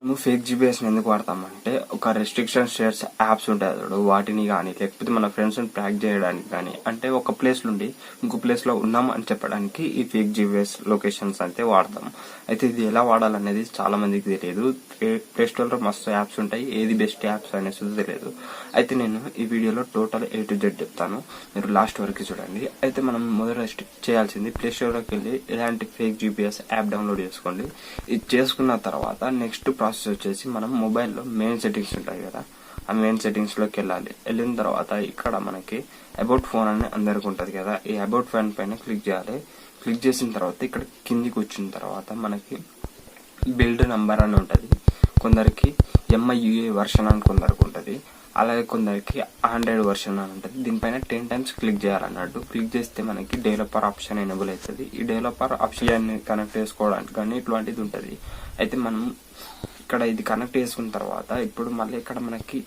మేము ఫేక్ జీపీఎస్ని ఎందుకు వాడతామంటే ఒక రెస్ట్రిక్షన్ షేర్స్ యాప్స్ ఉంటాయి చూడు, వాటిని కానీ లేకపోతే మన ఫ్రెండ్స్ని ట్రాక్ చేయడానికి కానీ, అంటే ఒక ప్లేస్ నుండి ఇంకో ప్లేస్లో ఉన్నాం అని చెప్పడానికి ఈ ఫేక్ జీపీఎస్ లొకేషన్స్ అయితే వాడతాం. అయితే ఇది ఎలా వాడాలనేది చాలా మందికి తెలియదు. ప్లే స్టోర్లో మస్తు యాప్స్ ఉంటాయి, ఏది బెస్ట్ యాప్స్ అనేసి తెలియదు. అయితే నేను ఈ వీడియోలో టోటల్ A to Z చెప్తాను, మీరు లాస్ట్ వరకు చూడండి. అయితే మనం మొదట చేయాల్సింది ప్లే స్టోర్లోకి వెళ్ళి ఇలాంటి ఫేక్ జీపీఎస్ యాప్ డౌన్లోడ్ చేసుకోండి. ఇది చేసుకున్న తర్వాత నెక్స్ట్ ప్రాసెస్ వచ్చేసి మనం మొబైల్లో మెయిన్ సెట్టింగ్స్ ఉంటాయి కదా, ఆ మెయిన్ సెట్టింగ్స్ లోకి వెళ్ళిన తర్వాత ఇక్కడ మనకి అబౌట్ ఫోన్ అని అందరికి ఉంటుంది కదా, ఈ అబౌట్ ఫోన్ పైన క్లిక్ చేయాలి. క్లిక్ చేసిన తర్వాత ఇక్కడ కిందికి వచ్చిన తర్వాత మనకి బిల్డ్ నంబర్ అని ఉంటుంది. కొందరికి MIUI వర్షన్ అని కొందరికి ఉంటుంది, అలాగే కొందరికి ఆండ్రాయిడ్ వర్షన్ అని ఉంటుంది. దీనిపైన 10 times క్లిక్ చేయాలన్నట్టు. క్లిక్ చేస్తే మనకి డెవలపర్ ఆప్షన్ ఎనేబుల్ అవుతుంది. ఈ డెవలపర్ ఆప్షన్ కనెక్ట్ చేసుకోవడానికి కానీ ఇట్లాంటిది ఉంటుంది. అయితే మనం ఇక్కడ ఇది కనెక్ట్ చేసుకున్న తర్వాత ఇప్పుడు మళ్ళీ ఇక్కడ మనకి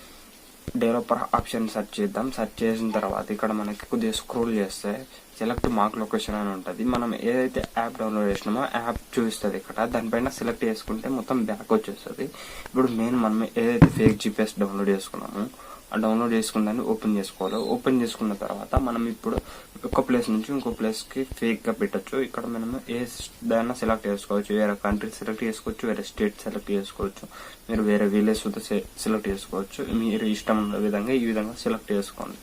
డెవలపర్ ఆప్షన్ సెర్చ్ చేద్దాం. సెర్చ్ చేసిన తర్వాత ఇక్కడ మనకి కొద్దిగా స్క్రోల్ చేస్తే సెలెక్ట్ మార్క్ లొకేషన్ అని ఉంటుంది. మనం ఏదైతే యాప్ డౌన్లోడ్ చేసినామో యాప్ చూపిస్తుంది ఇక్కడ, దానిపైన సెలెక్ట్ చేసుకుంటే మొత్తం బ్యాక్ వచ్చేస్తుంది. ఇప్పుడు మనం ఏదైతే ఫేక్ జీపీఎస్ డౌన్లోడ్ చేసుకున్నామో ఆ డౌన్లోడ్ చేసుకున్న దాన్ని ఓపెన్ చేసుకోవాలి. ఓపెన్ చేసుకున్న తర్వాత మనం ఇప్పుడు ఒక ప్లేస్ నుంచి ఇంకో ప్లేస్కి ఫేక్గా పెట్టచ్చు. ఇక్కడ మనం ఏ దాన్ని సెలెక్ట్ చేసుకోవచ్చు, వేరే కంట్రీ సెలెక్ట్ చేసుకోవచ్చు, వేరే స్టేట్ సెలెక్ట్ చేసుకోవచ్చు, మీరు వేరే విలేజ్ సెలెక్ట్ చేసుకోవచ్చు. మీరు ఇష్టం ఉన్న విధంగా ఈ విధంగా సెలెక్ట్ చేసుకోండి.